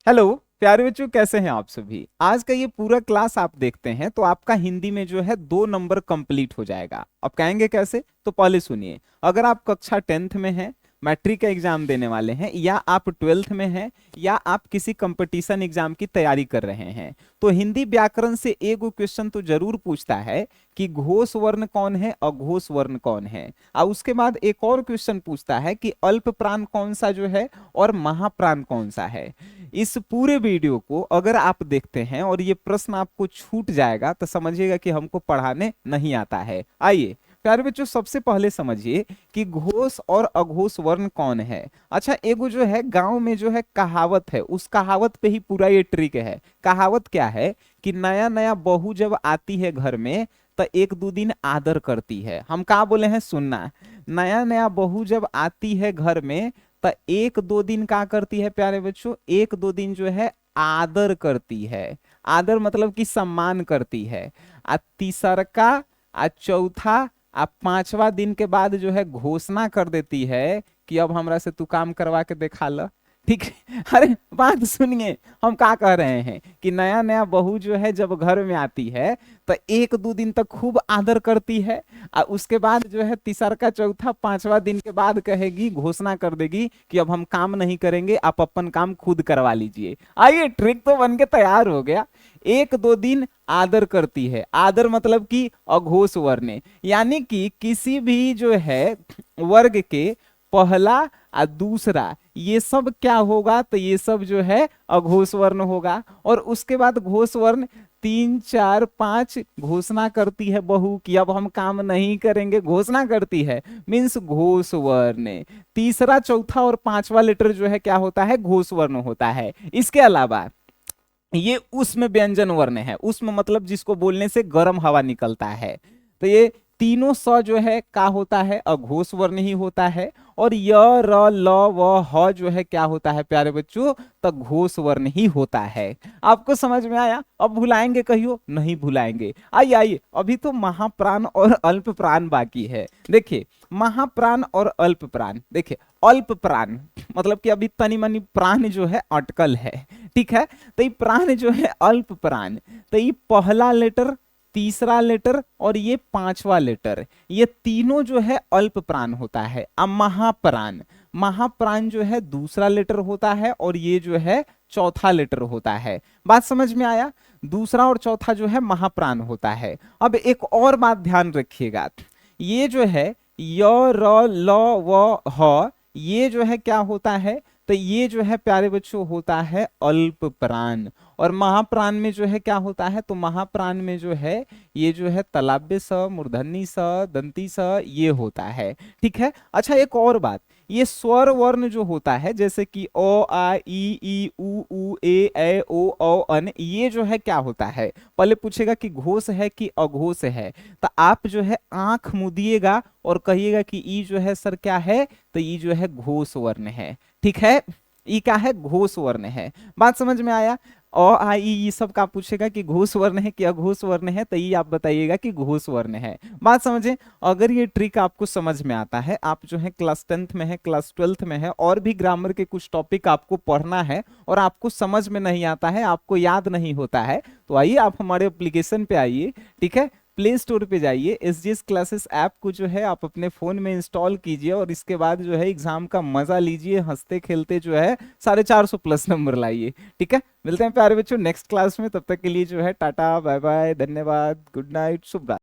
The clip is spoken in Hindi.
हेलो प्यारे बच्चों, कैसे हैं आप सभी। आज का ये पूरा क्लास आप देखते हैं तो आपका हिंदी में जो है 2 नंबर कंप्लीट हो जाएगा। अब कहेंगे कैसे, तो पहले सुनिए। अगर आप कक्षा 10th में हैं, मैट्रिक का एग्जाम देने वाले हैं, या आप 12th में हैं, या आप किसी कंपटीशन एग्जाम की तैयारी कर रहे हैं, तो हिंदी व्याकरण से एक क्वेश्चन तो जरूर पूछता है कि घोष वर्ण कौन है, अघोष वर्ण कौन है। और उसके बाद एक और क्वेश्चन पूछता है कि अल्प प्राण कौन सा जो है और महाप्राण कौन सा है। इस पूरे वीडियो को अगर आप देखते हैं और ये प्रश्न आपको छूट जाएगा तो समझिएगा कि हमको पढ़ाने नहीं आता है। आइए प्यारे बच्चों, सबसे पहले समझिए कि घोष और अघोष वर्ण कौन है। अच्छा, एगो जो है गांव में जो है कहावत है, उस कहावत पे ही पूरा ये ट्रिक है। कहावत क्या है कि नया नया बहू जब आती है घर में तो 1-2 दिन आदर करती है। हम कहा बोले हैं, सुनना। नया नया बहू जब आती है घर में तो 1-2 दिन क्या करती है प्यारे बच्चों, 1-2 दिन जो है आदर करती है। आदर मतलब कि सम्मान करती है। आ तीसरका, आ चौथा, आ 5वां दिन के बाद जो है घोषणा कर देती है कि अब हमरा से तू काम करवा के दिखा ल। ठीक है? अरे बात सुनिए, हम क्या कह रहे हैं कि नया नया बहू जो है जब घर में आती है तो 1-2 दिन तक खूब आदर करती है, और उसके बाद जो है तीसरा चौथा 5वां दिन के बाद कहेगी, घोषणा कर देगी कि अब हम काम नहीं करेंगे, आप अपन काम खुद करवा लीजिए। आइए, ट्रिक तो बन के तैयार हो गया। 1-2 दिन आदर करती है। आदर मतलब कि अघोष वर्ण, यानी कि किसी भी जो है वर्ग के पहला और दूसरा ये सब क्या होगा, तो ये सब जो है अघोष वर्ण होगा। और उसके बाद घोष वर्ण 3, 4, 5 घोषणा करती है बहू कि अब हम काम नहीं करेंगे, घोषणा करती है, मीन्स घोष वर्ण। तीसरा चौथा और 5वां लेटर जो है क्या होता है, घोष वर्ण होता है। इसके अलावा ये उष्म व्यंजन वर्ण है। उष्म मतलब जिसको बोलने से गर्म हवा निकलता है। तो ये तीनों स जो है क्या होता है, अघोष वर्ण ही होता है। और य, र, ल, व, ह जो है क्या होता है प्यारे बच्चों, तो घोष वर्ण ही होता है। आपको समझ में आया? अब भुलाएंगे कहियो? नहीं भुलाएंगे। आइए आइए, अभी तो महाप्राण और अल्प प्राण बाकी है। देखिए, महाप्राण और अल्प प्राण। देखिए, अल्प प्राण मतलब कि अभी तनी मनी प्राण जो है अटकल है। ठीक है? तो ये प्राण जो है अल्प प्राण, तो ये पहला लेटर, तीसरा लेटर और ये 5वां लेटर, ये तीनों जो है अल्प प्राण होता है। अब महाप्राण, महाप्राण जो है दूसरा लेटर होता है और ये जो है चौथा लेटर होता है। बात समझ में आया? दूसरा और चौथा जो है महाप्राण होता है। अब एक और बात ध्यान रखिएगा, ये जो है य, र, ल, व, ह, ये जो है क्या होता है, तो ये जो है प्यारे बच्चों होता है अल्प प्राण। और महाप्राण में जो है क्या होता है, तो महाप्राण में जो है ये जो है तलाब्य स, मूर्धन्य स, दंती स, ये होता है। ठीक है? अच्छा, एक और बात, ये स्वर वर्ण जो होता है जैसे कि ओ, आ, ई, उ, ए, ओ, अन, ये जो है क्या होता है, पहले पूछेगा कि घोष है कि अघोष है। तो आप जो है आंख मूदिएगा और कहिएगा कि ई जो है सर क्या है, तो ई जो है घोष वर्ण है। ठीक है? ई क्या है, घोष वर्ण है। बात समझ में आया? अ, आ, ई, ये सब का पूछेगा कि घोष वर्ण है कि अघोष वर्ण है, तो ये आप बताइएगा कि घोष वर्ण है। बात समझे? अगर ये ट्रिक आपको समझ में आता है, आप जो है क्लास 10th में है, क्लास 12th में है, और भी ग्रामर के कुछ टॉपिक आपको पढ़ना है और आपको समझ में नहीं आता है, आपको याद नहीं होता है, तो आइए आप हमारे एप्लीकेशन पे आइए। ठीक है? प्ले स्टोर पे जाइए, SGS क्लासेस ऐप को जो है आप अपने फोन में इंस्टॉल कीजिए और इसके बाद जो है एग्जाम का मजा लीजिए, हंसते खेलते जो है 450+ नंबर लाइए। ठीक है? मिलते हैं प्यारे बच्चों नेक्स्ट क्लास में। तब तक के लिए जो है टाटा, बाय बाय, धन्यवाद, गुड नाइट, शुभ रात्रि।